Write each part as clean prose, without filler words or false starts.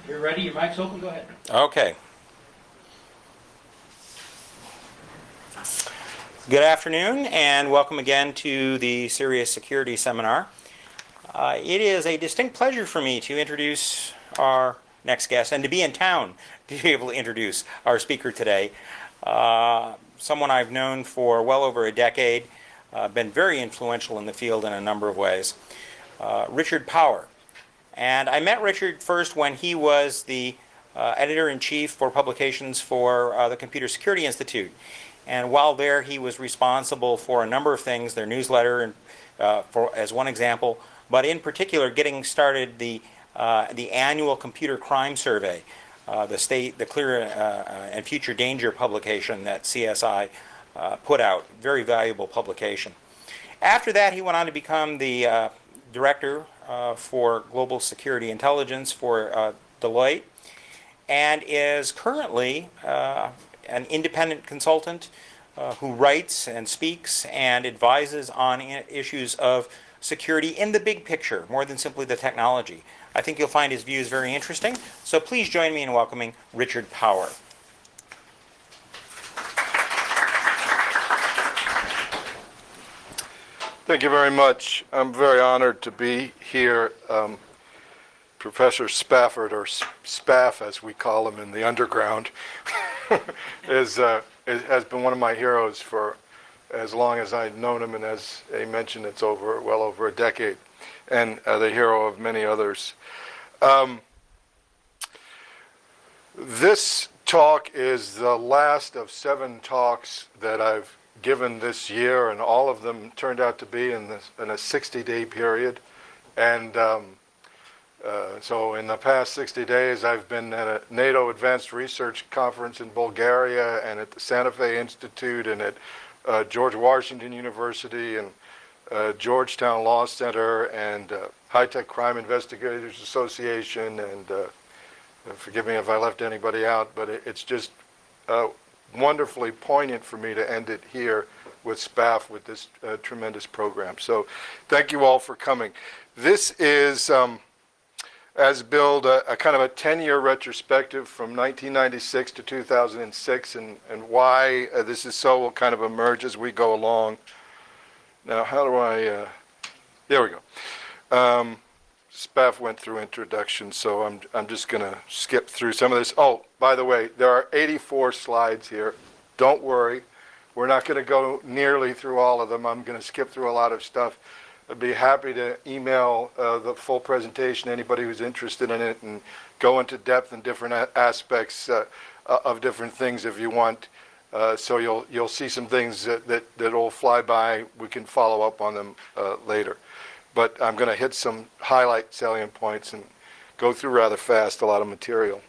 You're ready, your mic's open, go ahead. Okay. Good afternoon and welcome again to the CERIAS Security Seminar. It is a distinct pleasure for me to introduce our next guest and to be in town to be able to introduce our speaker today. Someone I've known for well over a decade, been very influential in the field in a number of ways. Richard Power. And I met Richard first when he was the editor-in-chief for publications for the Computer Security Institute. And while there, he was responsible for a number of things, their newsletter, as one example, but in particular, getting started the annual Computer Crime Survey, the Clear and Future Danger publication that CSI put out, very valuable publication. After that, he went on to become the director for Global Security Intelligence for Deloitte, and is currently an independent consultant who writes and speaks and advises on issues of security in the big picture, more than simply the technology. I think you'll find his views very interesting, so please join me in welcoming Richard Power. Thank you very much. I'm very honored to be here. Professor Spafford, or Spaff as we call him in the underground, has been one of my heroes for as long as I've known him, and as he mentioned, it's well over a decade, and the hero of many others. This talk is the last of 7 talks that I've given this year, and all of them turned out to be in a 60-day period. And so in the past 60 days, I've been at a NATO Advanced Research Conference in Bulgaria, and at the Santa Fe Institute, and at George Washington University, and Georgetown Law Center, and High-Tech Crime Investigators Association, and forgive me if I left anybody out, but it's just wonderfully poignant for me to end it here with Spaff with this tremendous program. So thank you all for coming. This is, as billed, a kind of a 10-year retrospective from 1996 to 2006, and why this is so will kind of emerge as we go along. Now, how do I, there we go. Spaff went through introduction, so I'm just going to skip through some of this. Oh, by the way, there are 84 slides here. Don't worry. We're not going to go nearly through all of them. I'm going to skip through a lot of stuff. I'd be happy to email the full presentation to anybody who's interested in it, and go into depth in different aspects of different things if you want. So you'll see some things that'll fly by. We can follow up on them later. But I'm going to hit some highlight salient points and go through rather fast a lot of material.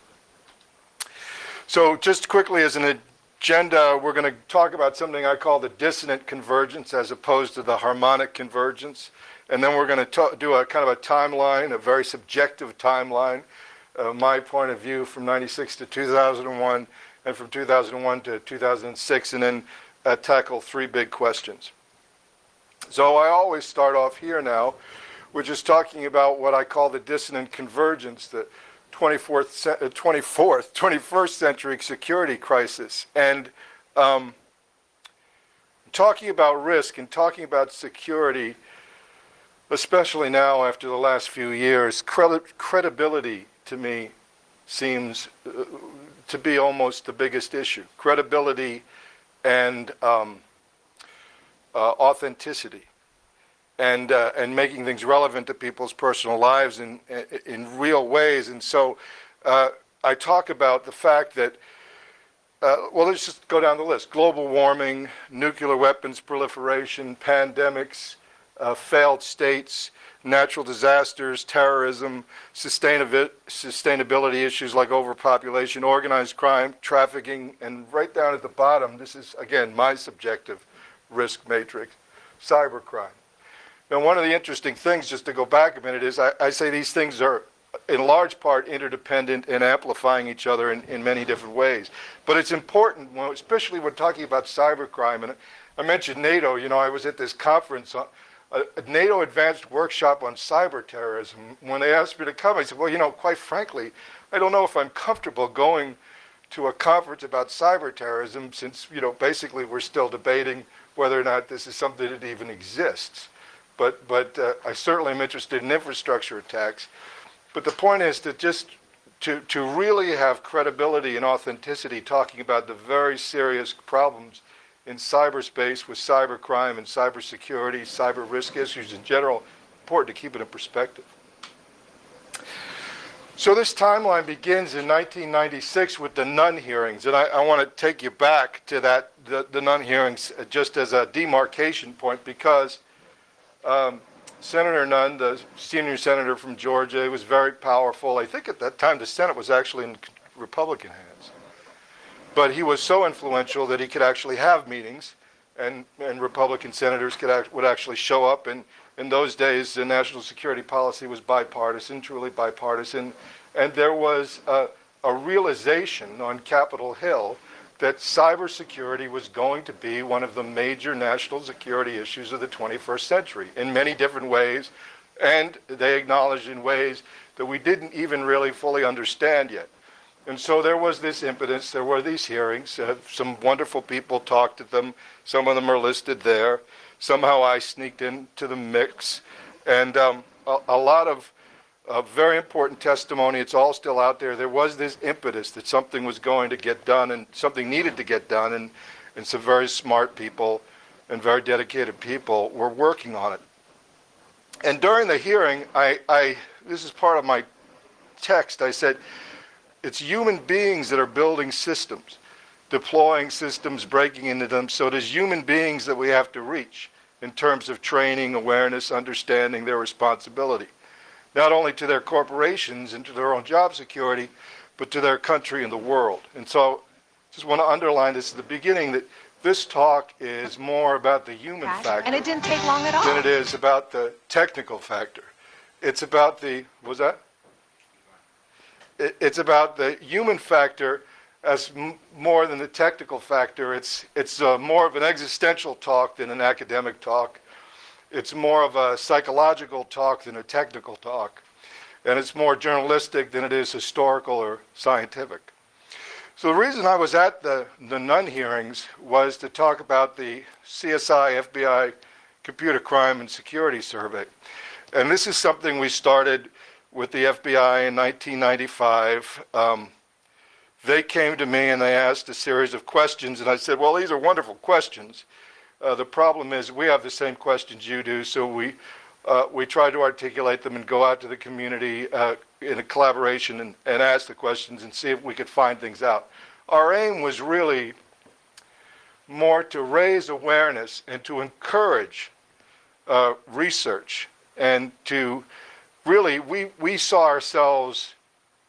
So just quickly as an agenda, we're going to talk about something I call the dissonant convergence as opposed to the harmonic convergence. And then we're going to do a kind of a timeline, a very subjective timeline, my point of view from 96 to 2001, and from 2001 to 2006, and then tackle 3 big questions. So I always start off here now, which is talking about what I call the dissonant convergence, the 21st century security crisis. And talking about risk and talking about security, especially now after the last few years, credibility to me seems to be almost the biggest issue. Credibility and authenticity, and making things relevant to people's personal lives in real ways. And so I talk about the fact that, well, let's just go down the list. Global warming, nuclear weapons proliferation, pandemics, failed states, natural disasters, terrorism, sustainability issues like overpopulation, organized crime, trafficking, and right down at the bottom, this is, again, my subjective risk matrix, cybercrime. Now, one of the interesting things, just to go back a minute, is I say these things are in large part interdependent and amplifying each other in many different ways. But it's important, especially when talking about cybercrime, and I mentioned NATO. You know, I was at this conference a NATO advanced workshop on cyber terrorism. When they asked me to come, I said, well, you know, quite frankly, I don't know if I'm comfortable going to a conference about cyber terrorism since, you know, basically we're still debating whether or not this is something that even exists. But I certainly am interested in infrastructure attacks. But the point is that just to really have credibility and authenticity talking about the very serious problems in cyberspace with cybercrime and cybersecurity, cyber risk issues in general, important to keep it in perspective. So this timeline begins in 1996 with the Nunn hearings, and I want to take you back to that, the Nunn hearings just as a demarcation point, because Senator Nunn, the senior senator from Georgia, was very powerful. I think at that time the Senate was actually in Republican hands. But he was so influential that he could actually have meetings, and Republican senators would actually show up. And in those days, the national security policy was bipartisan, truly bipartisan. And there was a realization on Capitol Hill that cybersecurity was going to be one of the major national security issues of the 21st century in many different ways. And they acknowledged in ways that we didn't even really fully understand yet. And so there was this impetus, there were these hearings, some wonderful people talked at them, some of them are listed there. Somehow I sneaked into the mix, and a lot of very important testimony, it's all still out there. There was this impetus that something was going to get done and something needed to get done, and some very smart people and very dedicated people were working on it. And during the hearing, this is part of my text, I said, it's human beings that are building systems, deploying systems, breaking into them. So it is human beings that we have to reach in terms of training, awareness, understanding their responsibility, not only to their corporations and to their own job security, but to their country and the world. And so I just want to underline this at the beginning, that this talk is more about the human factor. And it didn't take long at all. Than it is about the technical factor. It's about the, was that? It's about the human factor as more than the technical factor. It's more of an existential talk than an academic talk. It's more of a psychological talk than a technical talk. And it's more journalistic than it is historical or scientific. So the reason I was at the Nunn hearings was to talk about the CSI FBI Computer Crime and Security Survey. And this is something we started with the FBI in 1995. They came to me and they asked a series of questions, and I said, well, these are wonderful questions. The problem is we have the same questions you do, so we try to articulate them and go out to the community in a collaboration and ask the questions and see if we could find things out. Our aim was really more to raise awareness and to encourage research, and to really, we saw ourselves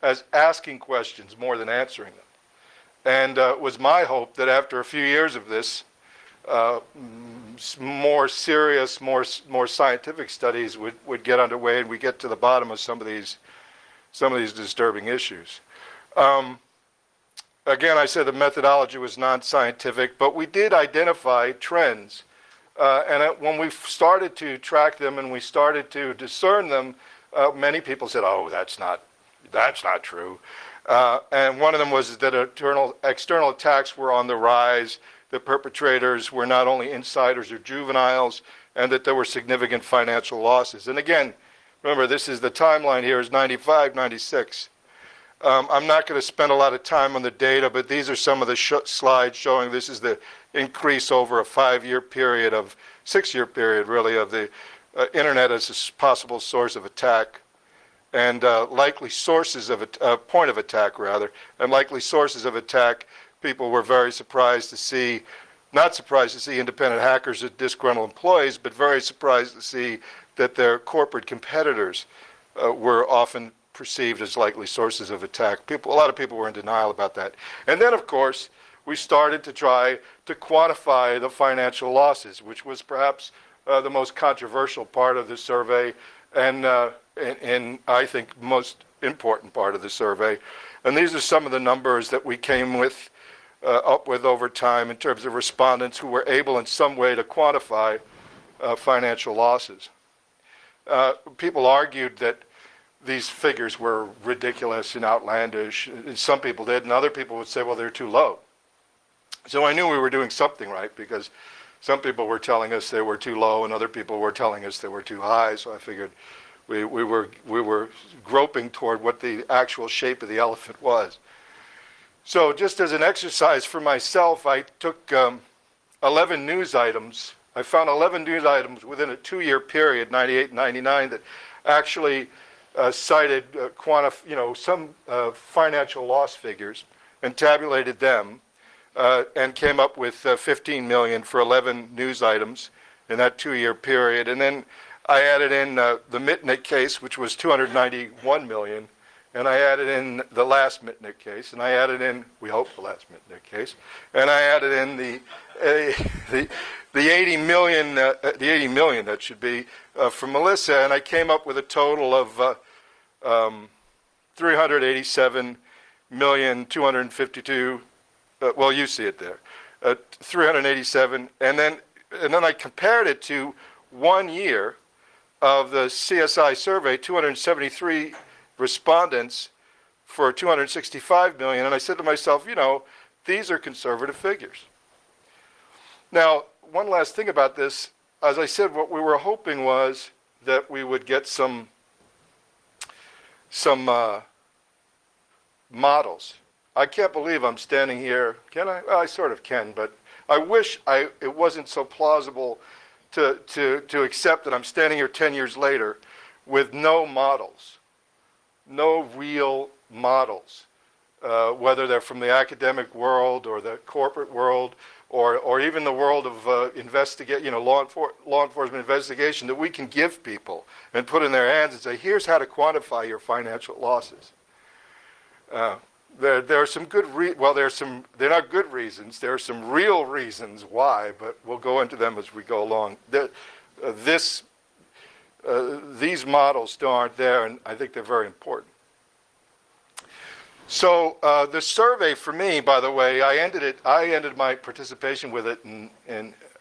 as asking questions more than answering them. And it was my hope that after a few years of this, more serious, more scientific studies would get underway, and we get to the bottom of some of these disturbing issues. Again, I said the methodology was non-scientific, but we did identify trends. When we started to track them and we started to discern them, many people said, oh, that's not true. And one of them was that external attacks were on the rise, that perpetrators were not only insiders or juveniles, and that there were significant financial losses. And again, remember, this is the timeline here is 95, 96. I'm not going to spend a lot of time on the data, but these are some of the slides showing this is the increase over a 5-year period, 6-year period really, of the internet as a possible source of attack, and likely sources of point of attack rather, and likely sources of attack. People were very surprised to see, not surprised to see independent hackers as disgruntled employees, but very surprised to see that their corporate competitors were often perceived as likely sources of attack. A lot of people were in denial about that. And then, of course, we started to try to quantify the financial losses, which was perhaps the most controversial part of the survey, and I think most important part of the survey. And these are some of the numbers that we came up with over time in terms of respondents who were able in some way to quantify financial losses. People argued that these figures were ridiculous and outlandish. Some people did, and other people would say, well, they're too low. So I knew we were doing something right, because some people were telling us they were too low, and other people were telling us they were too high. So I figured we were groping toward what the actual shape of the elephant was. So just as an exercise for myself, I took 11 news items. I found 11 news items within a 2-year period, 98 and 99, that actually cited some financial loss figures, and tabulated them, and came up with 15 million for 11 news items in that 2-year period. And then I added in the Mitnick case, which was 291 million, and I added in the last Mitnick case, and I added in, we hope, the last Mitnick case, and I added in the 80 million, that should be for Melissa, and I came up with a total of 387,252. Well, you see it there, 387, and then I compared it to 1 year of the CSI survey, 273 respondents for 265 million, and I said to myself, these are conservative figures. Now, one last thing about this, as I said, what we were hoping was that we would get some models. I can't believe I'm standing here, can I? Well, I sort of can, but I wish it wasn't so plausible to accept that I'm standing here 10 years later with no models. No real models, whether they're from the academic world or the corporate world, or even the world of law enforcement investigation, that we can give people and put in their hands and say, here's how to quantify your financial losses. There are some good they're not good reasons. There are some real reasons why, but we'll go into them as we go along. These models still aren't there, and I think they're very important. So the survey for me, by the way, I ended my participation with it in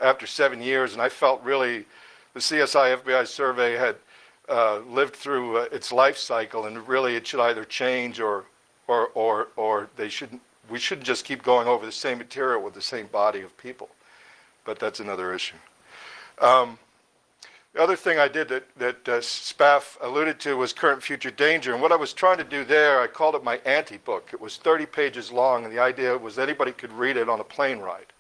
after 7 years, and I felt really the CSI FBI survey had lived through its life cycle, and really it should either change or we shouldn't just keep going over the same material with the same body of people. But that's another issue. The other thing I did that Spaff alluded to was current future danger. And what I was trying to do there, I called it my anti-book. It was 30 pages long, and the idea was anybody could read it on a plane ride.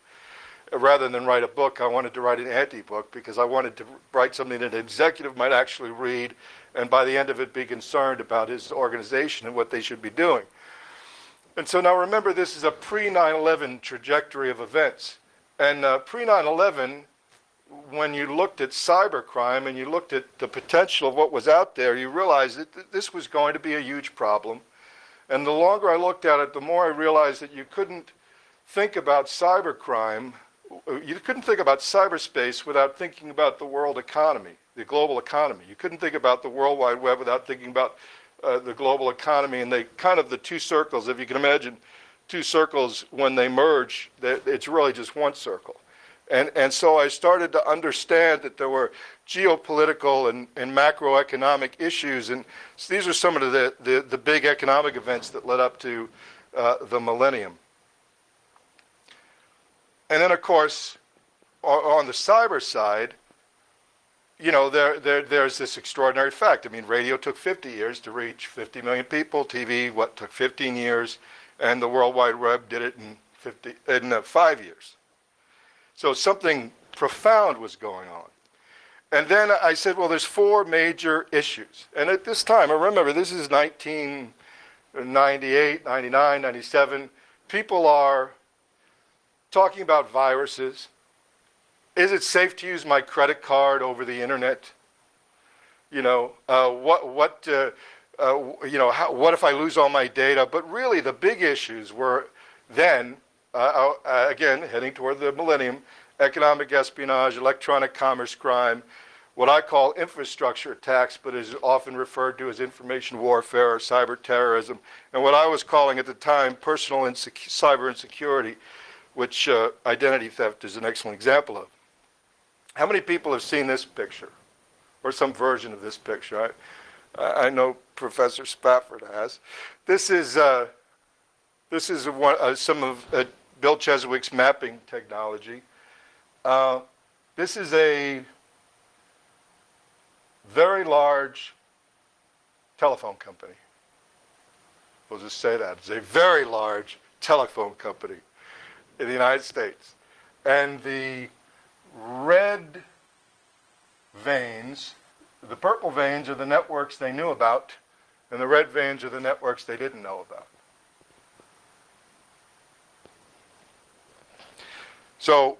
Rather than write a book, I wanted to write an anti-book, because I wanted to write something that an executive might actually read, and by the end of it be concerned about his organization and what they should be doing. And so now remember, this is a pre-9/11 trajectory of events. And pre-9/11, when you looked at cybercrime and you looked at the potential of what was out there, you realized that this was going to be a huge problem. And the longer I looked at it, the more I realized that you couldn't think about cybercrime, you couldn't think about cyberspace without thinking about the world economy, the global economy. You couldn't think about the World Wide Web without thinking about the global economy, and they kind of the two circles, if you can imagine two circles, when they merge, it's really just one circle. And so I started to understand that there were geopolitical and macroeconomic issues, and these are some of the big economic events that led up to the millennium. And then, of course, on the cyber side, there's this extraordinary fact. I mean, radio took 50 years to reach 50 million people. TV, took 15 years, and the World Wide Web did it in 5 years. So something profound was going on. And then I said, well, there's 4 major issues. And at this time, I remember this is 1998, 99, 97. People are talking about viruses. Is it safe to use my credit card over the internet? What if I lose all my data? But really, the big issues were then, again, heading toward the millennium: economic espionage, electronic commerce crime, what I call infrastructure attacks, but is often referred to as information warfare or cyber terrorism, and what I was calling at the time personal cyber insecurity, which identity theft is an excellent example of. How many people have seen this picture or some version of this picture? I know Professor Spafford has. This is some of Bill Cheswick's mapping technology. This is a very large telephone company. We'll just say that. It's a very large telephone company in the United States. And the red veins, the purple veins are the networks they knew about, and the red veins are the networks they didn't know about. So,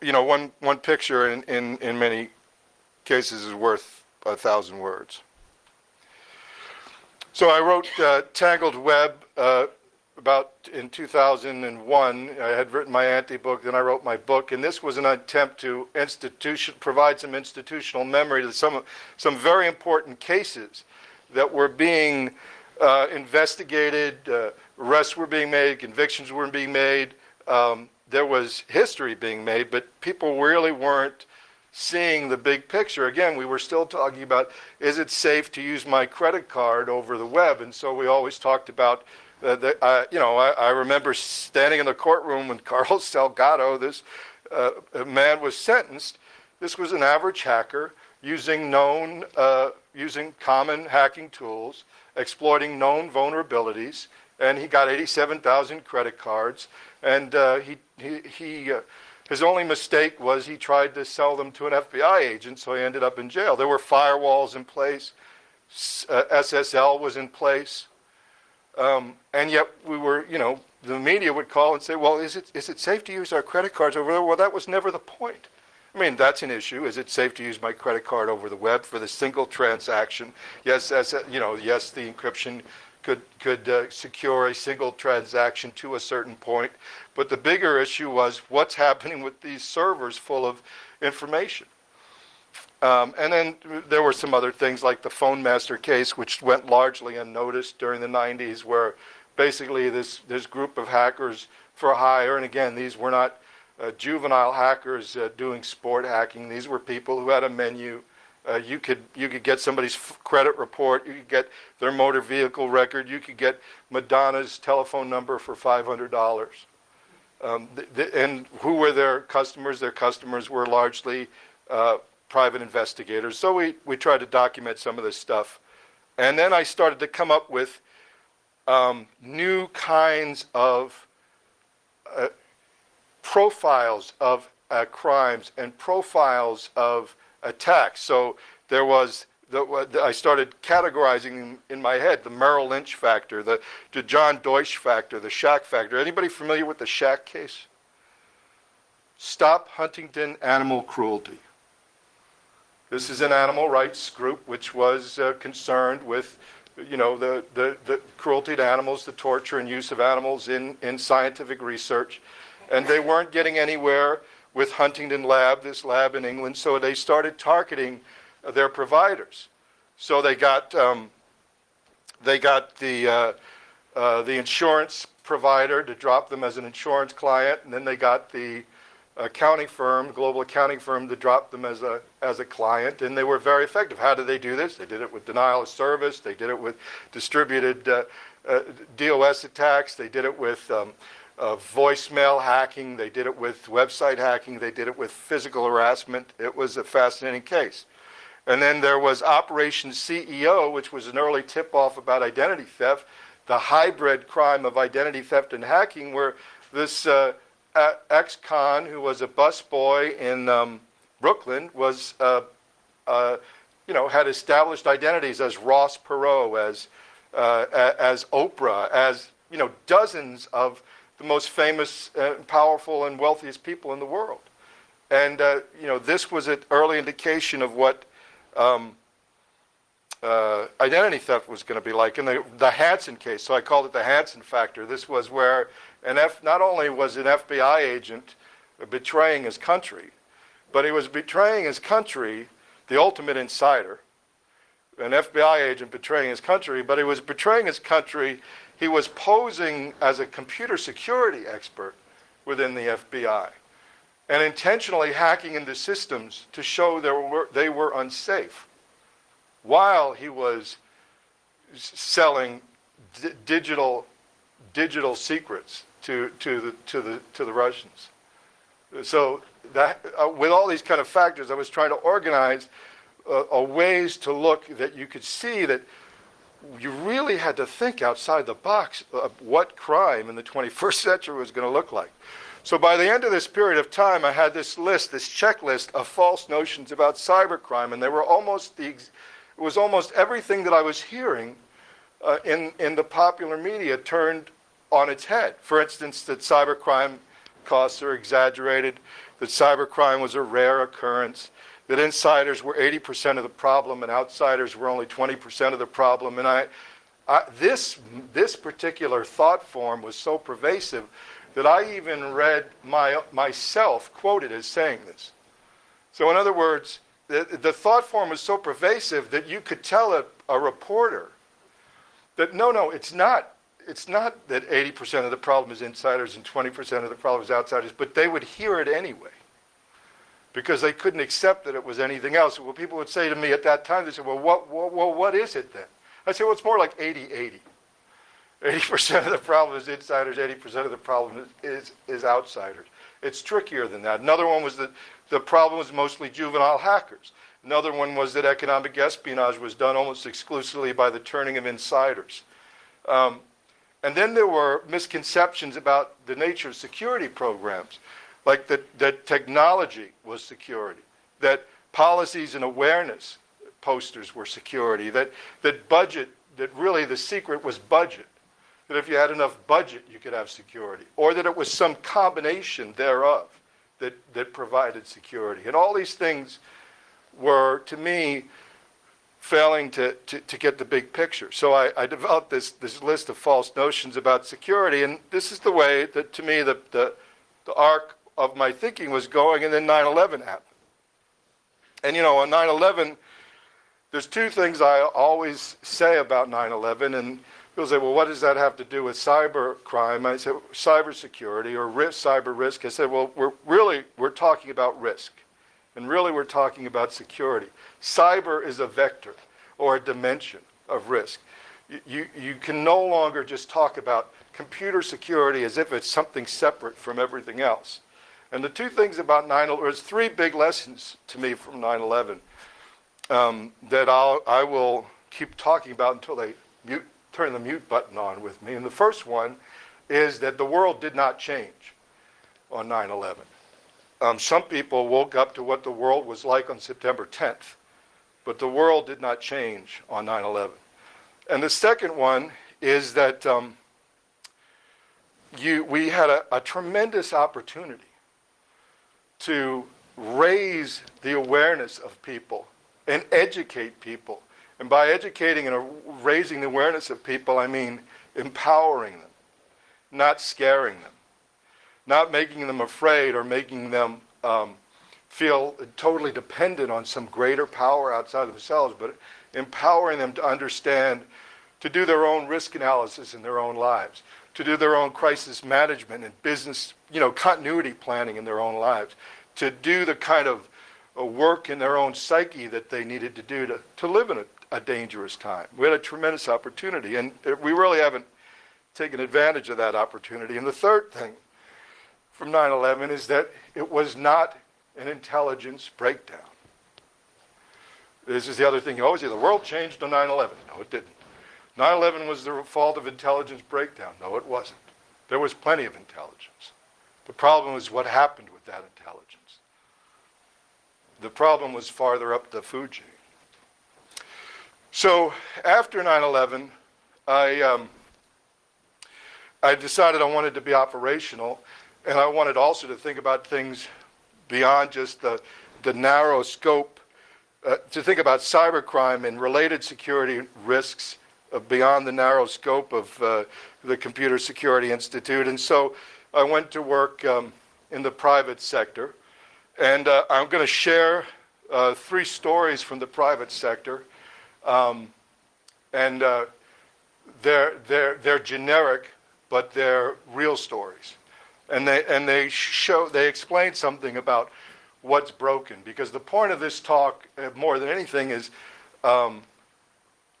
you know, one picture in many cases is worth 1,000 words. So I wrote Tangled Web about in 2001. I had written my anti-book, then I wrote my book, and this was an attempt to provide some institutional memory to some very important cases that were being investigated, arrests were being made, convictions were being made. There was history being made, but people really weren't seeing the big picture. Again, we were still talking about, is it safe to use my credit card over the web? And so we always talked about, I remember standing in the courtroom when Carlos Salgado, this man, was sentenced. This was an average hacker using common hacking tools, exploiting known vulnerabilities, and he got 87,000 credit cards. And his only mistake was he tried to sell them to an FBI agent, so he ended up in jail. There were firewalls in place. SSL was in place. And yet we were, the media would call and say, well, is it safe to use our credit cards over there? Well, that was never the point. I mean, that's an issue. Is it safe to use my credit card over the web for the single transaction? Yes, yes, the encryption could secure a single transaction to a certain point. But the bigger issue was what's happening with these servers full of information. And then there were some other things like the Phone Master case, which went largely unnoticed during the 90s, where basically this group of hackers for hire, and again, these were not juvenile hackers doing sport hacking. These were people who had a menu. You could get somebody's credit report. You could get their motor vehicle record. You could get Madonna's telephone number for $500. And who were their customers? Their customers were largely private investigators. So we tried to document some of this stuff. And then I started to come up with new kinds of profiles of crimes and profiles of attacks. So there was, I started categorizing in my head the Merrill Lynch factor, the John Deutsch factor, the Shack factor. Anybody familiar with the Shack case? Stop Huntington Animal Cruelty. This is an animal rights group which was concerned with, the cruelty to animals, the torture and use of animals in scientific research. And they weren't getting anywhere with Huntington Lab, this lab in England, so they started targeting their providers. So they got the insurance provider to drop them as an insurance client, and then they got the accounting firm, global accounting firm, to drop them as a client, and they were very effective. How did they do this? They did it with denial of service. They did it with distributed DOS attacks. They did it with voicemail hacking. They did it with website hacking. They did it with physical harassment. It was a fascinating case. And then there was Operation CEO, which was an early tip-off about identity theft, the hybrid crime of identity theft and hacking, where this ex-con who was a busboy in Brooklyn was, had established identities as Ross Perot, as Oprah, as dozens of the most famous, powerful, and wealthiest people in the world. And this was an early indication of what identity theft was going to be like. In the Hansen case, so I called it the Hansen factor. This was where not only was an FBI agent betraying his country, but he was betraying his country, the ultimate insider. An FBI agent betraying his country, but he was betraying his country. He was posing as a computer security expert within the FBI. and intentionally hacking into systems to show they were unsafe, while he was selling digital secrets to the Russians. So that with all these kind of factors, I was trying to organize ways to look that you could see that you really had to think outside the box of what crime in the 21st century was going to look like. So by the end of this period of time, I had this list, this checklist of false notions about cybercrime, and they were it was almost everything that I was hearing in the popular media turned on its head. For instance, that cybercrime costs are exaggerated, that cybercrime was a rare occurrence, that insiders were 80% of the problem and outsiders were only 20% of the problem. And this particular thought form was so pervasive that I even read myself quoted as saying this. So in other words, the thought form was so pervasive that you could tell a reporter that no, it's not that 80% of the problem is insiders and 20% of the problem is outsiders, but they would hear it anyway, because they couldn't accept that it was anything else. Well, people would say to me at that time, they said, well, what is it then? I said, well, it's more like 80-80. 80% of the problem is insiders, 80% of the problem is outsiders. It's trickier than that. Another one was that the problem was mostly juvenile hackers. Another one was that economic espionage was done almost exclusively by the turning of insiders. And then there were misconceptions about the nature of security programs, like that technology was security, that policies and awareness posters were security, that budget, that really the secret was budget, that if you had enough budget you could have security, or that it was some combination thereof that provided security. And all these things were, to me, failing to get the big picture. So I developed this list of false notions about security, and this is the way that, to me, the arc of my thinking was going, and then 9/11 happened. And on 9/11, there's two things I always say about 9/11, and people say, well, what does that have to do with cyber crime? I said, cybersecurity or cyber risk. I said, well, we're talking about risk. And really we're talking about security. Cyber is a vector or a dimension of risk. You can no longer just talk about computer security as if it's something separate from everything else. And the two things about 9/11, there's three big lessons to me from 9/11 that I will keep talking about until they turn the mute button on with me. And the first one is that the world did not change on 9/11. Some people woke up to what the world was like on September 10th, but the world did not change on 9/11. And the second one is that we had a tremendous opportunity to raise the awareness of people and educate people. And by educating and raising the awareness of people, I mean empowering them, not scaring them, not making them afraid or making them feel totally dependent on some greater power outside themselves, but empowering them to understand, to do their own risk analysis in their own lives, to do their own crisis management and business, continuity planning in their own lives, to do the kind of work in their own psyche that they needed to do to live in a dangerous time. We had a tremendous opportunity, and we really haven't taken advantage of that opportunity. And the third thing from 9/11 is that it was not an intelligence breakdown. This is the other thing you always hear, the world changed on 9/11. No, it didn't. 9/11 was the fault of intelligence breakdown. No, it wasn't. There was plenty of intelligence. The problem was what happened with that intelligence. The problem was farther up the food chain. So after 9/11, I decided I wanted to be operational, and I wanted also to think about things beyond just the narrow scope, to think about cybercrime and related security risks beyond the narrow scope of the Computer Security Institute. And so I went to work in the private sector, and I'm going to share three stories from the private sector, and they're generic, but they're real stories. And they explain something about what's broken, because the point of this talk, more than anything, is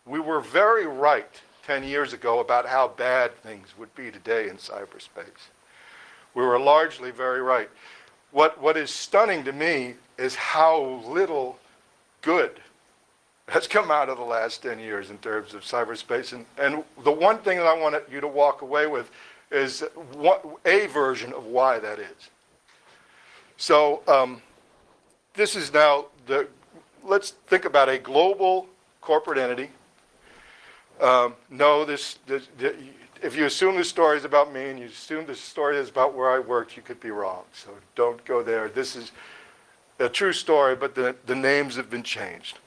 we were very right 10 years ago about how bad things would be today in cyberspace. We were largely very right. What is stunning to me is how little good has come out of the last 10 years in terms of cyberspace. And the one thing that I want you to walk away with is a version of why that is. So this is now let's think about a global corporate entity. No, if you assume this story is about me and you assume this story is about where I worked, you could be wrong. So don't go there. This is a true story, but the names have been changed.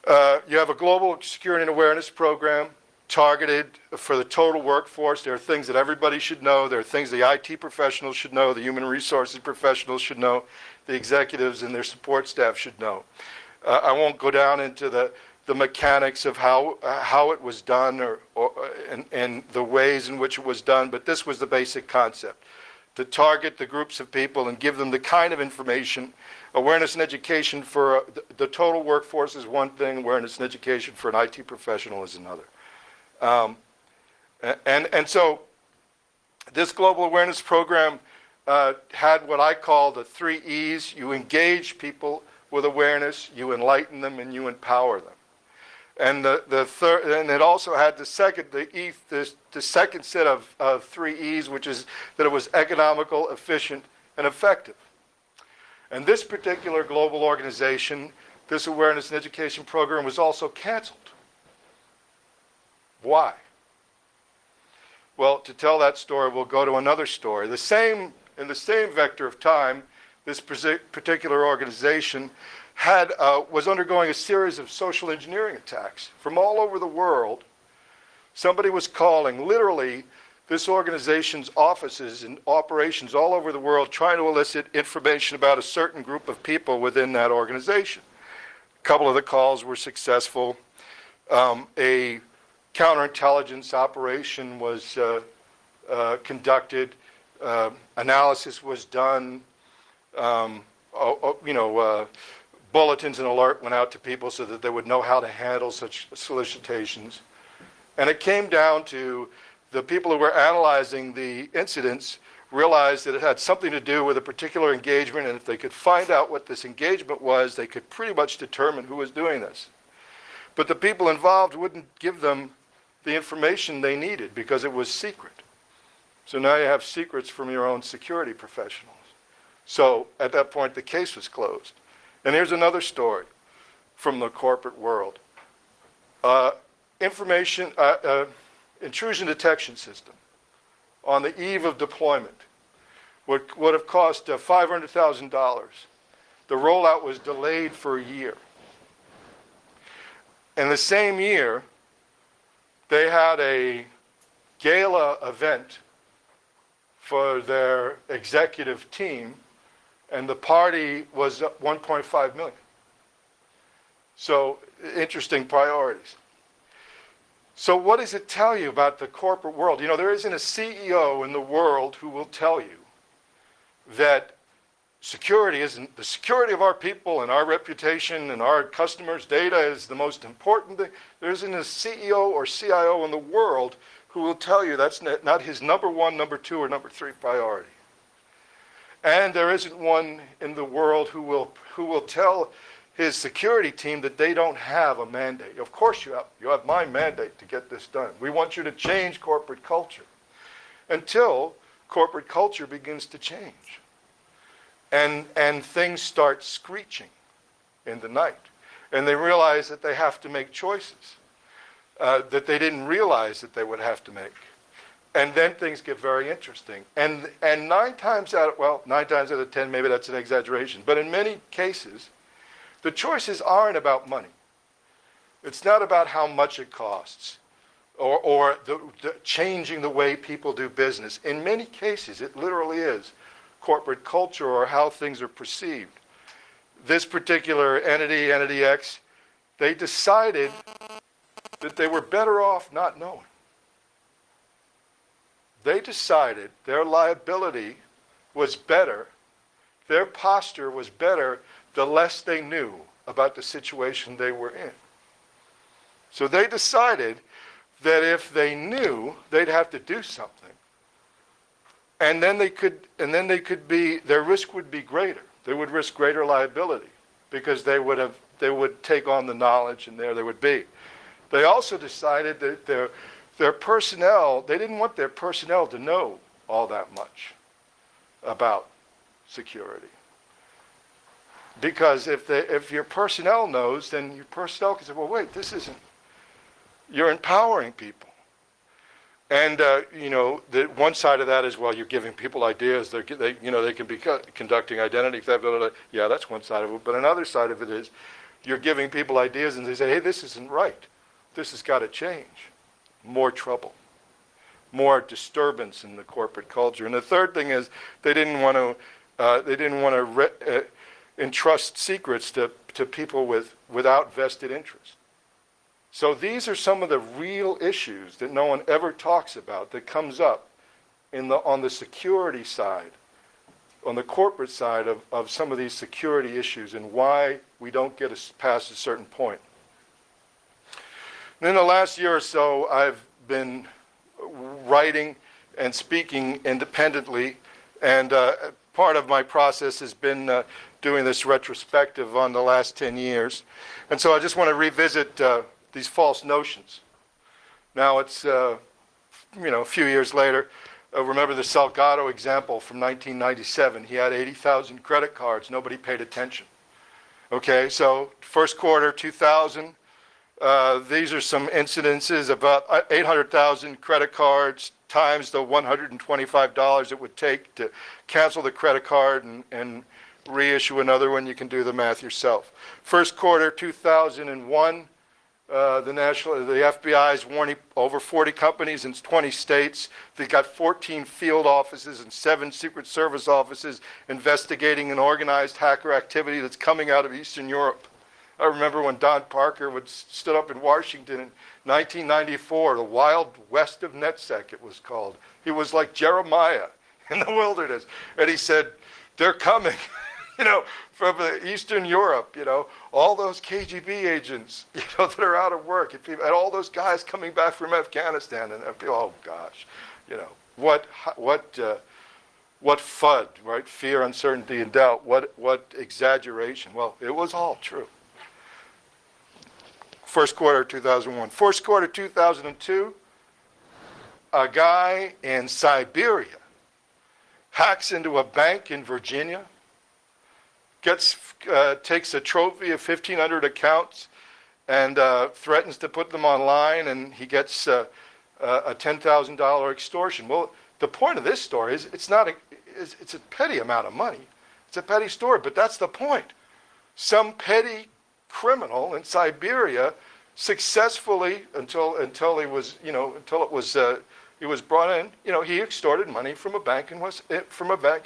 You have a global security and awareness program targeted for the total workforce. There are things that everybody should know. There are things the IT professionals should know, the human resources professionals should know, the executives and their support staff should know. I won't go down into the mechanics of how it was done and the ways in which it was done, but this was the basic concept: to target the groups of people and give them the kind of information. Awareness and education for the total workforce is one thing. Awareness and education for an IT professional is another. And so this global awareness program had what I call the 3 E's. You engage people with awareness, you enlighten them, and you empower them. And the third, and it also had the second set of 3 E's, which is that it was economical, efficient, and effective. And this particular global organization, this awareness and education program, was also canceled. Why? Well, to tell that story, we'll go to another story. In the same vector of time, this particular organization was undergoing a series of social engineering attacks from all over the world. Somebody was calling literally this organization's offices and operations all over the world, trying to elicit information about a certain group of people within that organization. A couple of the calls were successful. A counterintelligence operation was conducted. Analysis was done. Bulletins and alert went out to people so that they would know how to handle such solicitations. And it came down to the people who were analyzing the incidents realized that it had something to do with a particular engagement, and if they could find out what this engagement was, they could pretty much determine who was doing this. But the people involved wouldn't give them the information they needed because it was secret. So now you have secrets from your own security professionals. So at that point, the case was closed. And here's another story from the corporate world. Intrusion detection system on the eve of deployment would have cost $500,000. The rollout was delayed for a year. In the same year, they had a gala event for their executive team, and the party was $1.5 million. So, interesting priorities. So what does it tell you about the corporate world? You know, there isn't a CEO in the world who will tell you that security isn't, the security of our people and our reputation and our customers' data is the most important thing. There isn't a CEO or CIO in the world who will tell you that's not his number 1, number 2, or number 3 priority. And there isn't one in the world who will tell his security team that they don't have a mandate. Of course you have. You have my mandate to get this done. We want you to change corporate culture. Until corporate culture begins to change. And things start screeching in the night. And they realize that they have to make choices that they didn't realize that they would have to make. And then things get very interesting. And 9 times out of 10, maybe that's an exaggeration, but in many cases, the choices aren't about money. It's not about how much it costs or the changing the way people do business. In many cases, it literally is corporate culture or how things are perceived. This particular entity, Entity X, they decided that they were better off not knowing. they decided their liability was better, their posture was better the less they knew about the situation they were in. So they decided that if they knew, they'd have to do something. And then they could be, their risk would be greater. They would risk greater liability because they would take on the knowledge, and there they would be. They also decided that their personnel, they didn't want their personnel to know all that much about security. Because if your personnel knows, then your personnel can say, well, wait, this isn't, you're empowering people. And, the one side of that is, well, you're giving people ideas. They can be conducting identity theft. Blah, blah, blah. Yeah, that's one side of it. But another side of it is you're giving people ideas, and they say, hey, this isn't right. This has got to change. More trouble. More disturbance in the corporate culture. And the third thing is they didn't want to entrust secrets to people without vested interest. So these are some of the real issues that no one ever talks about that comes up on the security side, on the corporate side of some of these security issues and why we don't get past a certain point. And in the last year or so, I've been writing and speaking independently, and part of my process has been doing this retrospective on the last 10 years. And so I just want to revisit these false notions. Now it's, a few years later, remember the Salgado example from 1997. He had 80,000 credit cards. Nobody paid attention. Okay, so first quarter 2000, these are some incidences, about 800,000 credit cards times the $125 it would take to cancel the credit card and reissue another one. You can do the math yourself. First quarter 2001, the FBI is warning over 40 companies in 20 states. They've got 14 field offices and 7 Secret Service offices investigating an organized hacker activity that's coming out of Eastern Europe. I remember when Don Parker stood up in Washington in 1994, the Wild West of NetSec, it was called. He was like Jeremiah in the wilderness. And he said, they're coming, from Eastern Europe, all those KGB agents, that are out of work, and all those guys coming back from Afghanistan, and people, oh gosh, what FUD, right? Fear, uncertainty, and doubt. What exaggeration? Well, it was all true. First quarter 2001. First quarter 2002, a guy in Siberia hacks into a bank in Virginia, takes a trophy of 1,500 accounts and threatens to put them online, and he gets a $10,000 extortion. Well, the point of this story is it's a petty amount of money. It's a petty story, but that's the point. Some petty criminal in Siberia successfully, until he was brought in, he extorted money from a bank in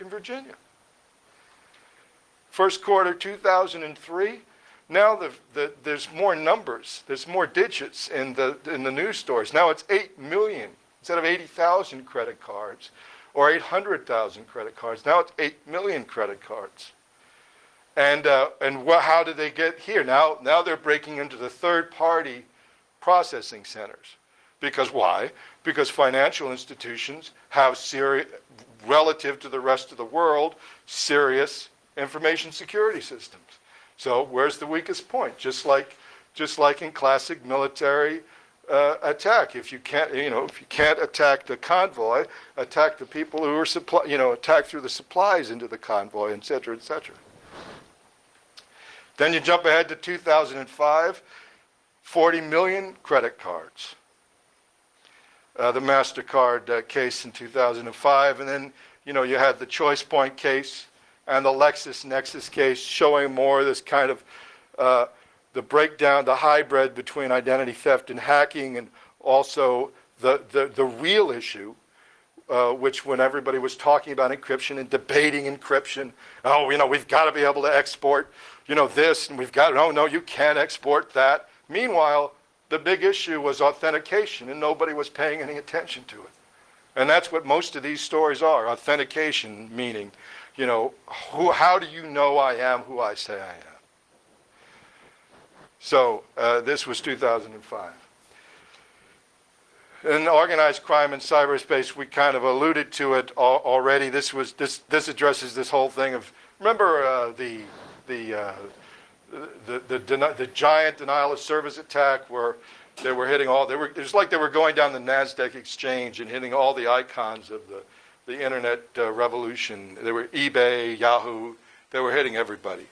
Virginia. First quarter 2003, now there's more numbers, there's more digits in the news stories. Now it's 8 million instead of 80,000 credit cards or 800,000 credit cards. Now it's 8 million credit cards. And how did they get here? Now they're breaking into the third-party processing centers. Because why? Because financial institutions have relative to the rest of the world, serious information security systems. So where's the weakest point? Just like in classic military attack. If you can't attack the convoy, attack the people who are attack through the supplies into the convoy, et cetera, et cetera. Then you jump ahead to 2005, 40 million credit cards. The MasterCard case in 2005, and then you had the Choice Point case and the LexisNexis case, showing more this kind of the breakdown, the hybrid between identity theft and hacking, and also the real issue, which when everybody was talking about encryption and debating encryption, we've got to be able to export, this, and no, you can't export that. Meanwhile, the big issue was authentication, and nobody was paying any attention to it. And that's what most of these stories are. Authentication, meaning, how do you know I am who I say I am? So this was 2005. In organized crime in cyberspace, we kind of alluded to it already. This addresses this whole thing of, remember the giant denial of service attack where they were hitting it was like they were going down the NASDAQ exchange and hitting all the icons of the internet revolution. They were eBay, Yahoo, they were hitting everybody.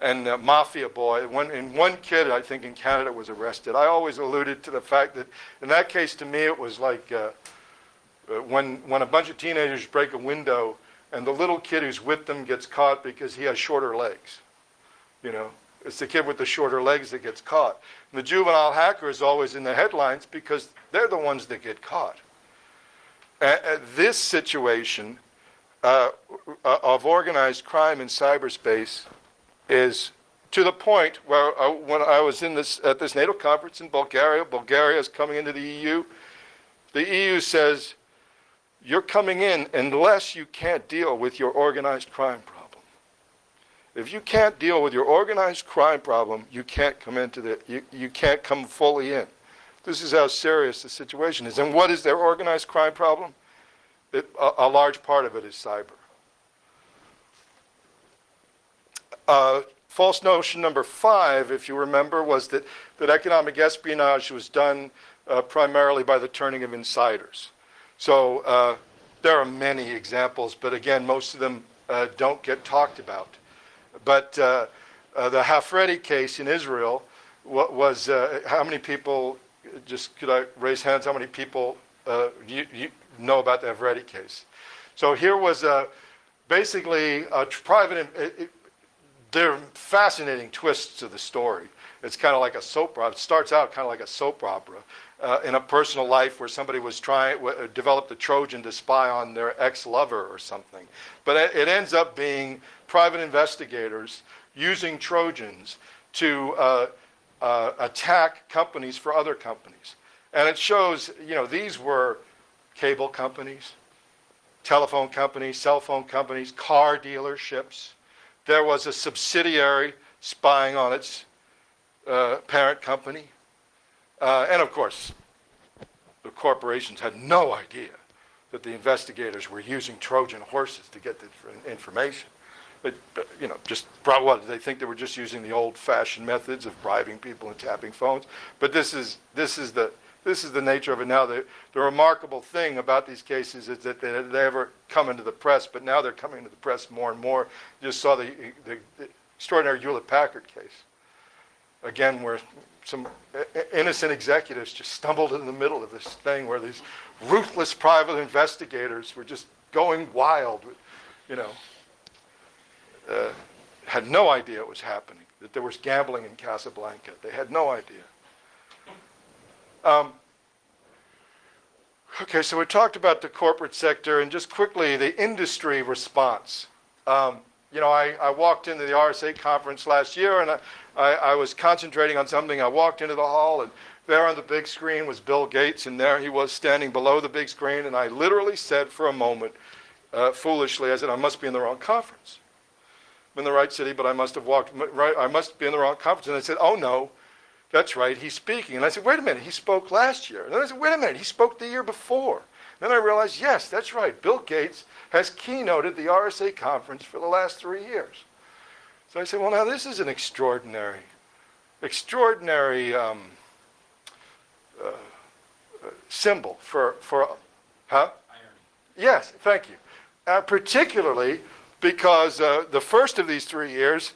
And Mafia Boy, one kid, I think, in Canada was arrested. I always alluded to the fact that, in that case, to me, it was like when a bunch of teenagers break a window and the little kid who's with them gets caught because he has shorter legs. It's the kid with the shorter legs that gets caught. And the juvenile hacker is always in the headlines because they're the ones that get caught. This situation of organized crime in cyberspace is to the point where when I was at this NATO conference in Bulgaria is coming into the EU. The EU says, you're coming in unless you can't deal with your organized crime problem. If you can't deal with your organized crime problem, you can't come you can't come fully in. This is how serious the situation is. And what is their organized crime problem? A large part of it is cyber. False notion number 5, if you remember, was that economic espionage was done primarily by the turning of insiders. So there are many examples, but again, most of them don't get talked about. But the Hafredi case in Israel was how many people, just could I raise hands, how many people you know about the Hafredi case? So here was basically a private, there are fascinating twists to the story. It's kind of like a soap opera. It starts out kind of like a soap opera in a personal life where somebody was developed a Trojan to spy on their ex-lover or something. But it ends up being private investigators using Trojans to attack companies for other companies. And it shows, these were cable companies, telephone companies, cell phone companies, car dealerships. There was a subsidiary spying on its parent company. And of course, the corporations had no idea that the investigators were using Trojan horses to get the information. But just probably what, they think they were just using the old-fashioned methods of bribing people and tapping phones. But this is the nature of it now. The remarkable thing about these cases is that they never come into the press, but now they're coming into the press more and more. You just saw the extraordinary Hewlett-Packard case, again, where some innocent executives just stumbled in the middle of this thing where these ruthless private investigators were just going wild, had no idea it was happening, that there was gambling in Casablanca. They had no idea. Okay, so we talked about the corporate sector, and just quickly, the industry response. I walked into the RSA conference last year, and I was concentrating on something. I walked into the hall, and there on the big screen was Bill Gates, and there he was standing below the big screen, and I literally said for a moment, foolishly, I said, I must be in the wrong conference. I'm in the right city, but I must be in the wrong conference. And I said, oh no, that's right, he's speaking. And I said, wait a minute, he spoke last year. And then I said, wait a minute, he spoke the year before. Then I realized, yes, that's right, Bill Gates has keynoted the RSA conference for the last 3 years. So I said, well, now this is an extraordinary symbol for huh? Irony. Yes, thank you. Particularly because the first of these 3 years,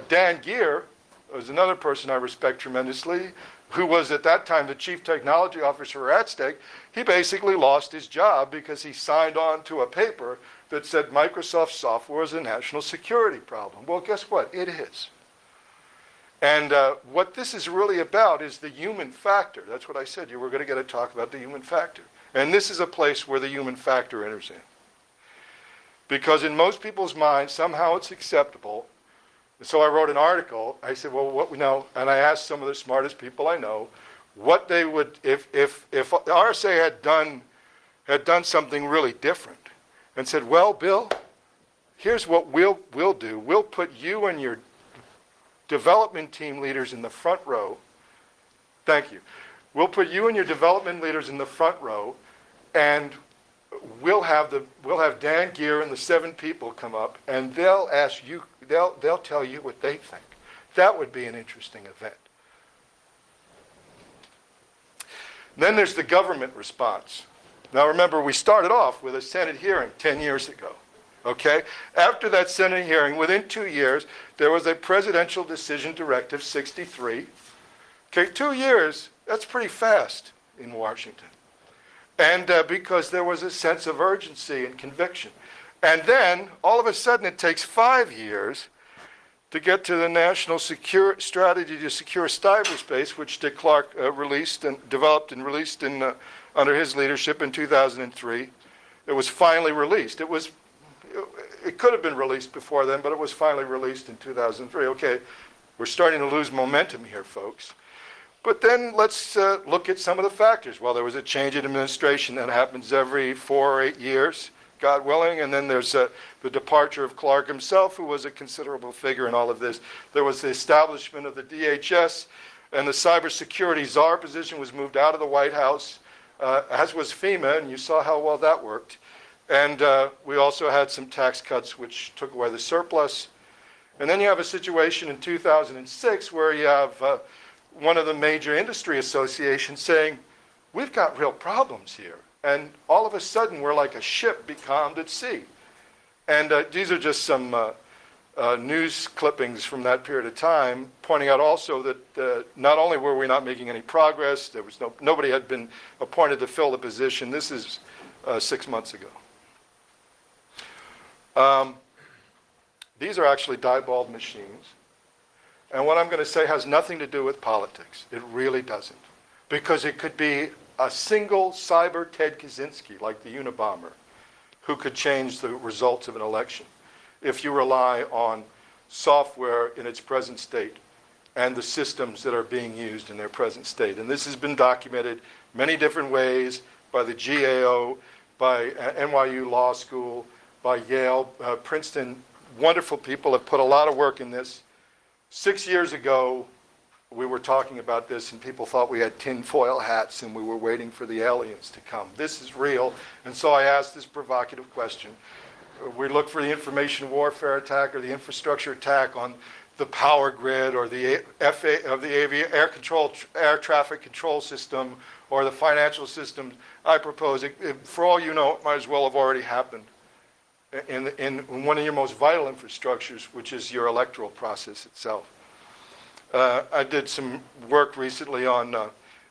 Dan Geer was another person I respect tremendously, who was at that time the chief technology officer at Stake. He basically lost his job because he signed on to a paper that said Microsoft software is a national security problem. Well, guess what? It is. And what this is really about is the human factor. That's what I said. You were going to get a talk about the human factor. And this is a place where the human factor enters in. Because in most people's minds, somehow it's acceptable. So I wrote an article. I said, well, what we know, and I asked some of the smartest people I know, what they would, if the RSA had done something really different and said, well, Bill, here's what we'll do. We'll put you and your development team leaders in the front row. Thank you. We'll put you and your development leaders in the front row, and we'll have Dan Gear and the 7 people come up, and they'll tell you what they think. That would be an interesting event. Then there's the government response. Now remember, we started off with a Senate hearing 10 years ago. Okay? After that Senate hearing, within 2 years, there was a Presidential Decision Directive 63. Okay, 2 years, that's pretty fast in Washington. And because there was a sense of urgency and conviction. And then, all of a sudden, it takes 5 years to get to the National Strategy to Secure Cyberspace, which Dick Clark developed and released under his leadership in 2003. It was finally released. It could have been released before then, but it was finally released in 2003. Okay, we're starting to lose momentum here, folks. But then let's look at some of the factors. Well, there was a change in administration that happens every 4 or 8 years, God willing, and then there's the departure of Clark himself, who was a considerable figure in all of this. There was the establishment of the DHS, and the cybersecurity czar position was moved out of the White House, as was FEMA, and you saw how well that worked. And we also had some tax cuts which took away the surplus. And then you have a situation in 2006 where you have one of the major industry associations saying, we've got real problems here. And all of a sudden, we're like a ship becalmed at sea. And these are just some news clippings from that period of time, pointing out also that not only were we not making any progress, there was nobody had been appointed to fill the position. This is 6 months ago. These are actually Diebold machines. And what I'm going to say has nothing to do with politics. It really doesn't. Because it could be a single cyber Ted Kaczynski, like the Unabomber, who could change the results of an election if you rely on software in its present state and the systems that are being used in their present state. And this has been documented many different ways by the GAO, by NYU Law School, by Yale, Princeton. Wonderful people have put a lot of work in this. 6 years ago, we were talking about this, and people thought we had tinfoil hats and we were waiting for the aliens to come. This is real, and so I asked this provocative question. We look for the information warfare attack or the infrastructure attack on the power grid or the air traffic control system or the financial system. I propose, for all you know, it might as well have already happened in one of your most vital infrastructures, which is your electoral process itself. I did some work recently on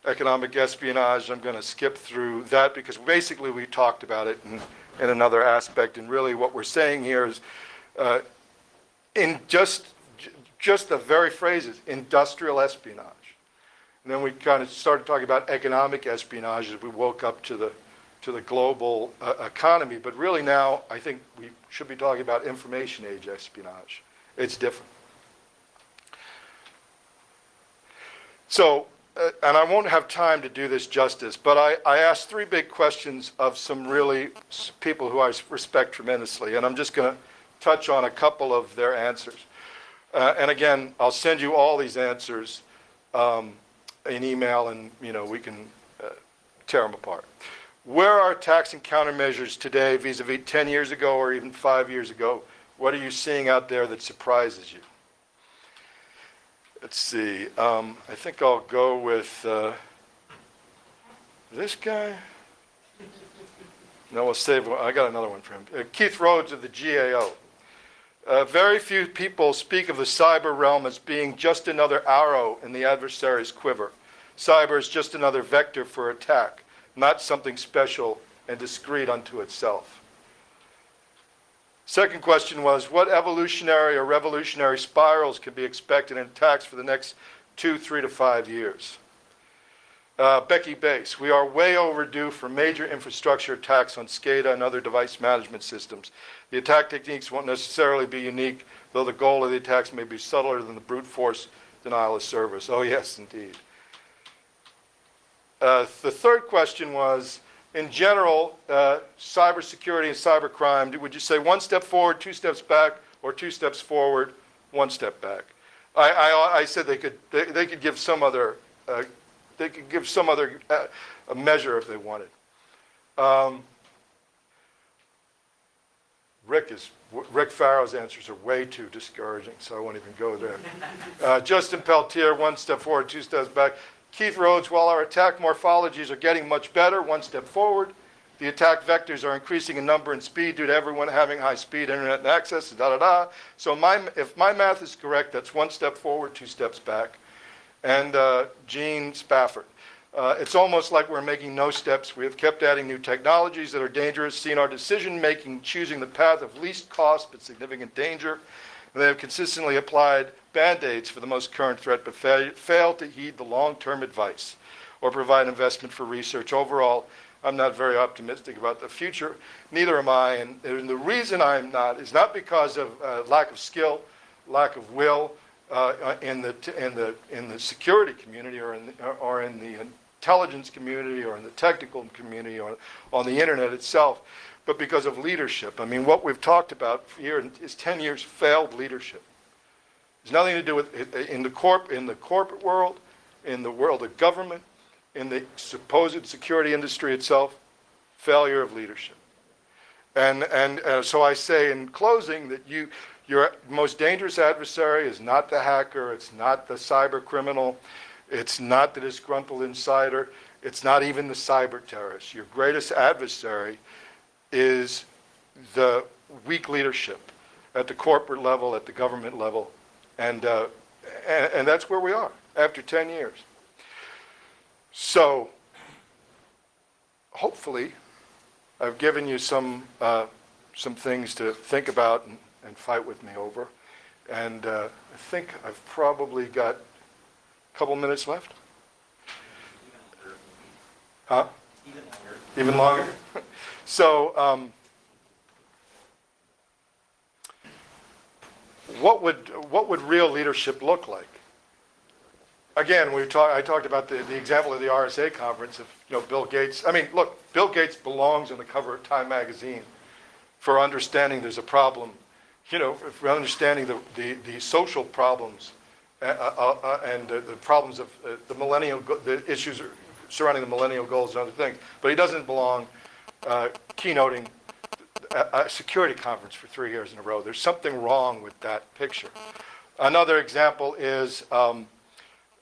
economic espionage. I'm going to skip through that because basically we talked about it in another aspect. And really what we're saying here is in just the very phrases, industrial espionage. And then we kind of started talking about economic espionage as we woke up to the global economy. But really now I think we should be talking about information age espionage. It's different. So, and I won't have time to do this justice, but I asked 3 big questions of some really people who I respect tremendously, and I'm just going to touch on a couple of their answers. And again, I'll send you all these answers in email, and we can tear them apart. Where are tax and countermeasures today vis-a-vis 10 years ago or even 5 years ago? What are you seeing out there that surprises you? Let's see. I think I'll go with this guy. No, we'll save one. I got another one for him. Keith Rhodes of the GAO. Very few people speak of the cyber realm as being just another arrow in the adversary's quiver. Cyber is just another vector for attack, not something special and discrete unto itself. Second question was, what evolutionary or revolutionary spirals can be expected in attacks for the next 2, 3 to 5 years? Becky Bass, we are way overdue for major infrastructure attacks on SCADA and other device management systems. The attack techniques won't necessarily be unique, though the goal of the attacks may be subtler than the brute force denial of service. Oh yes, indeed. The third question was, in general, cybersecurity and cybercrime, would you say one step forward, two steps back, or two steps forward, one step back? I said they could give some other a measure if they wanted. Rick Farrow's answers are way too discouraging, so I won't even go there. Justin Peltier, one step forward, two steps back. Keith Rhodes, while our attack morphologies are getting much better, one step forward. The attack vectors are increasing in number and speed due to everyone having high-speed internet and access, da-da-da. So if my math is correct, that's one step forward, two steps back. And Gene Spafford. It's almost like we're making no steps. We have kept adding new technologies that are dangerous, seen our decision-making choosing the path of least cost but significant danger. And they have consistently applied Band-Aids for the most current threat but failed to heed the long-term advice or provide investment for research. Overall, I'm not very optimistic about the future. Neither am I. And the reason I'm not is not because of lack of skill, lack of will in the security community or in the intelligence community or in the technical community or on the internet itself, but because of leadership. I mean, what we've talked about here is 10 years failed leadership. There's nothing to do with in the corporate world, in the world of government, in the supposed security industry itself, failure of leadership. And so I say in closing that your most dangerous adversary is not the hacker, it's not the cyber criminal, it's not the disgruntled insider, it's not even the cyber terrorist. Your greatest adversary is the weak leadership at the corporate level, at the government level, and that's where we are after 10 years. So hopefully I've given you some things to think about and fight with me over. And I think I've probably got a couple minutes left. Huh? Even longer. So what would real leadership look like? Again, I talked about the example of the RSA conference of Bill Gates. I mean, look, Bill Gates belongs on the cover of Time magazine for understanding there's a problem, for understanding the social problems and the problems of the issues surrounding the millennial goals and other things. But he doesn't belong keynoting a security conference for 3 years in a row. There's something wrong with that picture. Another example is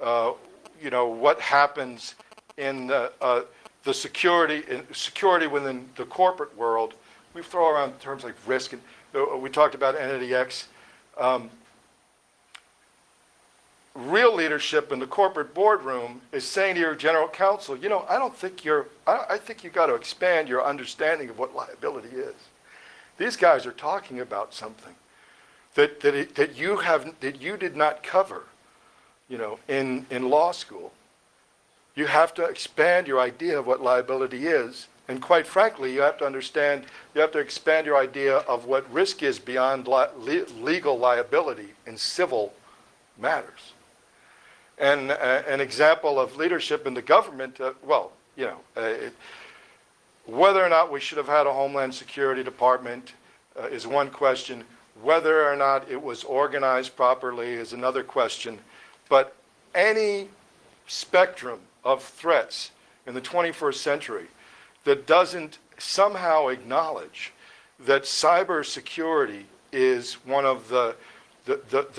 what happens in the security within the corporate world. We throw around terms like risk, and we talked about Entity X. Real leadership in the corporate boardroom is saying to your general counsel, I think you've got to expand your understanding of what liability is. These guys are talking about something that you did not cover, in law school. You have to expand your idea of what liability is, and quite frankly, you have to expand your idea of what risk is beyond legal liability in civil matters. And an example of leadership in the government, whether or not we should have had a Homeland Security Department is one question. Whether or not it was organized properly is another question. But any spectrum of threats in the 21st century that doesn't somehow acknowledge that cybersecurity is one of the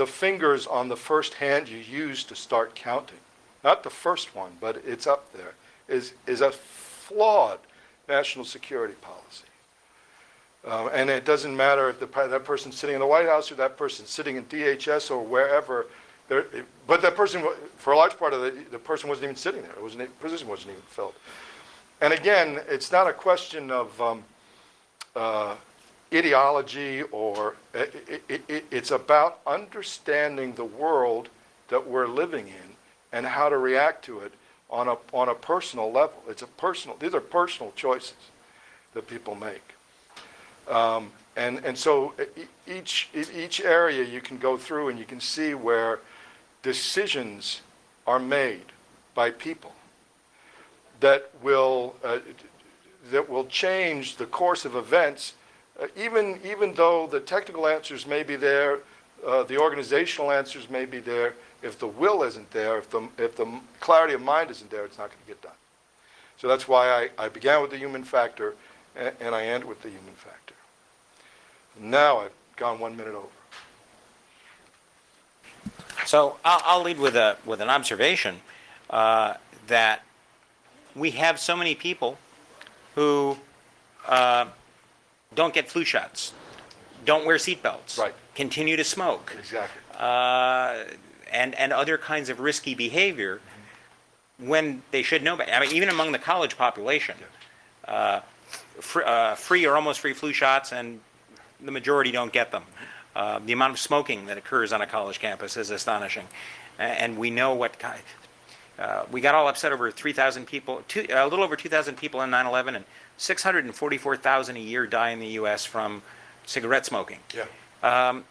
fingers on the first hand you use to start counting, not the first one, but it's up there, is a flawed national security policy. And it doesn't matter if that person's sitting in the White House or that person's sitting in DHS or wherever. But that person, for a large part of the person wasn't even sitting there. The position wasn't even filled. And again, it's not a question of ideology or it's about understanding the world that we're living in and how to react to it on a personal level. These are personal choices that people make. And so each area you can go through and you can see where decisions are made by people that will that will change the course of events, even though the technical answers may be there, the organizational answers may be there. If the will isn't there, if the clarity of mind isn't there, it's not going to get done. So that's why I began with the human factor, and I end with the human factor. Now I've gone 1 minute over. So I'll lead with an observation that we have so many people who don't get flu shots, don't wear seatbelts, Right. continue to smoke, Exactly. and other kinds of risky behavior when they should know better. I mean, even among the college population, free or almost free flu shots, and the majority don't get them. The amount of smoking that occurs on a college campus is astonishing, and we know what kind. We got all upset over 3,000 people, a little over 2,000 people in 9/11, and 644,000 a year die in the U.S. from cigarette smoking. Yeah.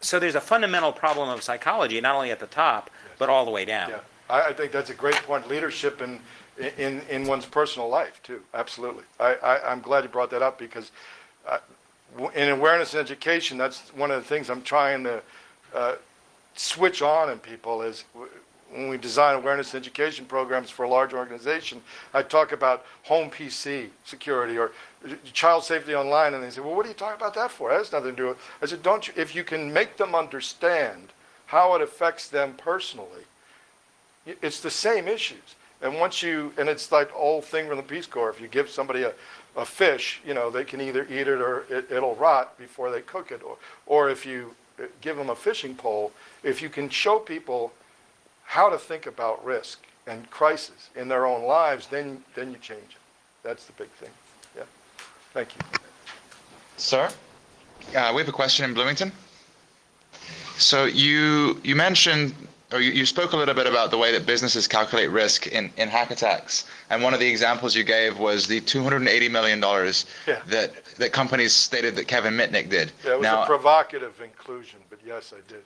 So there's a fundamental problem of psychology, not only at the top, but all the way down. Yeah. I think that's a great point. Leadership in one's personal life, too. Absolutely. I'm glad you brought that up, because in awareness and education, that's one of the things I'm trying to switch on in people is when we design awareness and education programs for a large organization, I talk about home PC security or child safety online, and they say, well, what are you talking about that for? That has nothing to do with it. I said, don't you, if you can make them understand how it affects them personally, it's the same issues. And once you, and it's like the old thing from the Peace Corps, if you give somebody a fish, they can either eat it or it'll rot before they cook it. Or if you give them a fishing pole, if you can show people how to think about risk and crisis in their own lives, then you change it. That's the big thing. Yeah. Thank you. Sir, we have a question in Bloomington. So you mentioned, or you spoke a little bit about the way that businesses calculate risk in hack attacks, and one of the examples you gave was the $280 million that companies stated that Kevin Mitnick did. Yeah, it was a provocative inclusion, but yes, I did.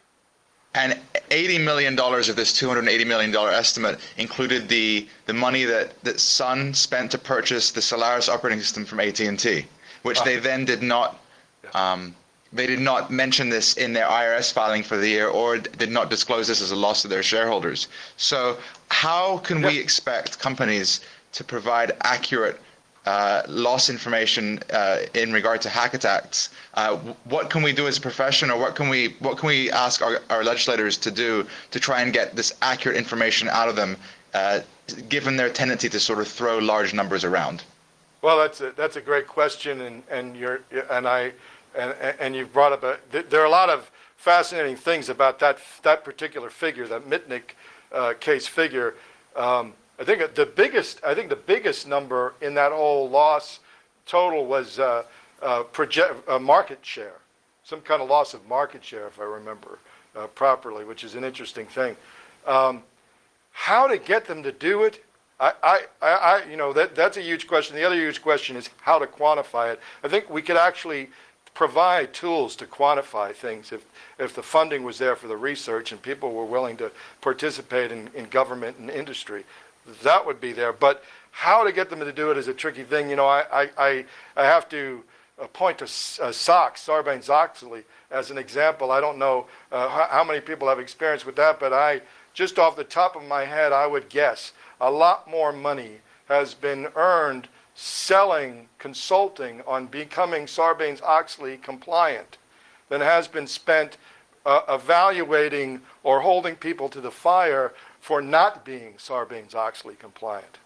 And $80 million of this $280 million estimate included the money that Sun spent to purchase the Solaris operating system from AT&T, which they then did not. They did not mention this in their IRS filing for the year, or did not disclose this as a loss to their shareholders. So how can we expect companies to provide accurate loss information in regard to hack attacks? What can we do as a profession, or what can we ask our legislators to do to try and get this accurate information out of them, given their tendency to sort of throw large numbers around? Well, that's a great question, and you've brought up there are a lot of fascinating things about that particular figure, that Mitnick case figure. I think the biggest number in that whole loss total was market share, some kind of loss of market share, if I remember properly, which is an interesting thing. How to get them to do it? That's a huge question. The other huge question is how to quantify it. I think we could actually provide tools to quantify things if the funding was there for the research and people were willing to participate in government and industry. That would be there. But how to get them to do it is a tricky thing. I have to point to Sarbanes-Oxley as an example. I don't know how many people have experience with that, but just off the top of my head, I would guess a lot more money has been earned selling, consulting on becoming Sarbanes-Oxley compliant than has been spent evaluating or holding people to the fire for not being Sarbanes-Oxley compliant.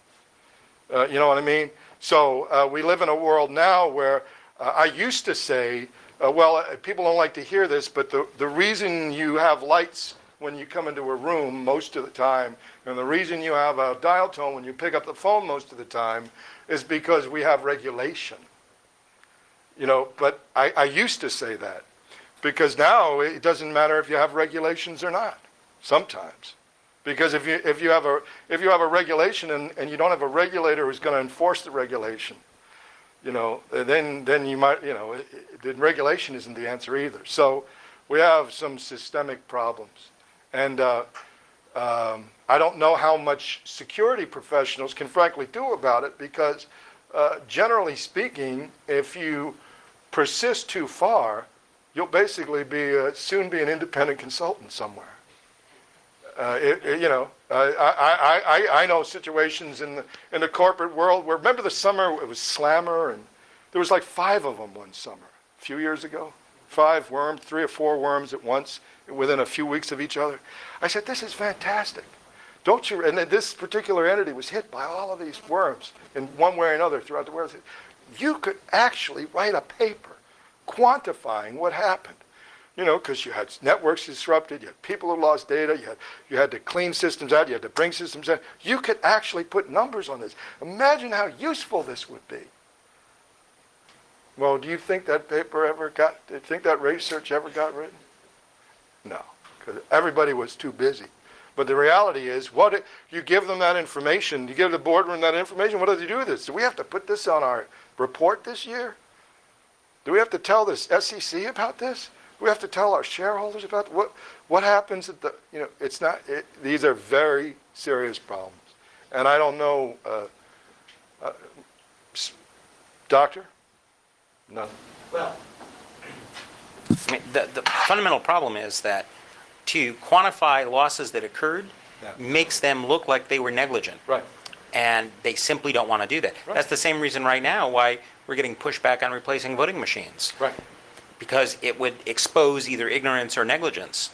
You know what I mean? So we live in a world now where I used to say, people don't like to hear this, but the reason you have lights when you come into a room most of the time, and the reason you have a dial tone when you pick up the phone most of the time, is because we have regulation. But I used to say that, because now it doesn't matter if you have regulations or not, sometimes. Because if you have a regulation and you don't have a regulator who's going to enforce the regulation, then you might, the regulation isn't the answer either. So we have some systemic problems. And I don't know how much security professionals can frankly do about it, because generally speaking, if you persist too far, you'll basically soon be an independent consultant somewhere. I know situations in the corporate world where, remember the summer it was Slammer, and there was like 5 of them one summer, a few years ago. 5 worms, 3 or 4 worms at once, within a few weeks of each other. I said, this is fantastic. Don't you? And this particular entity was hit by all of these worms in one way or another throughout the world. You could actually write a paper quantifying what happened. Because you had networks disrupted, you had people who lost data, you had to clean systems out, you had to bring systems out. You could actually put numbers on this. Imagine how useful this would be. Well, do you think that paper do you think that research ever got written? No, because everybody was too busy. But the reality is, you give them that information, you give the boardroom that information, what do they do with this? Do we have to put this on our report this year? Do we have to tell the SEC about this? We have to tell our shareholders about what happens at these are very serious problems. And I don't know, Doctor? No. Well, I mean, the fundamental problem is that to quantify losses that occurred makes them look like they were negligent. Right. And they simply don't want to do that. Right. That's the same reason right now why we're getting pushback on replacing voting machines. Right. Because it would expose either ignorance or negligence,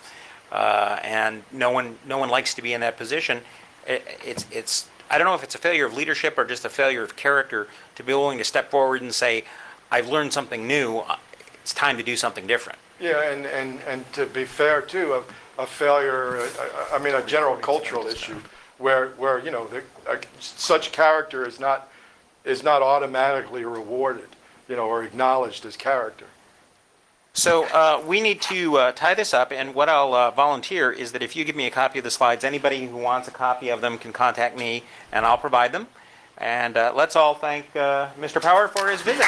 and no one likes to be in that position. It's I don't know if it's a failure of leadership or just a failure of character to be willing to step forward and say, I've learned something new. It's time to do something different. Yeah, and to be fair too, a failure. I mean, a general cultural issue where such character is not automatically rewarded, or acknowledged as character. So we need to tie this up, and what I'll volunteer is that if you give me a copy of the slides, anybody who wants a copy of them can contact me, and I'll provide them. And let's all thank Mr. Power for his visit.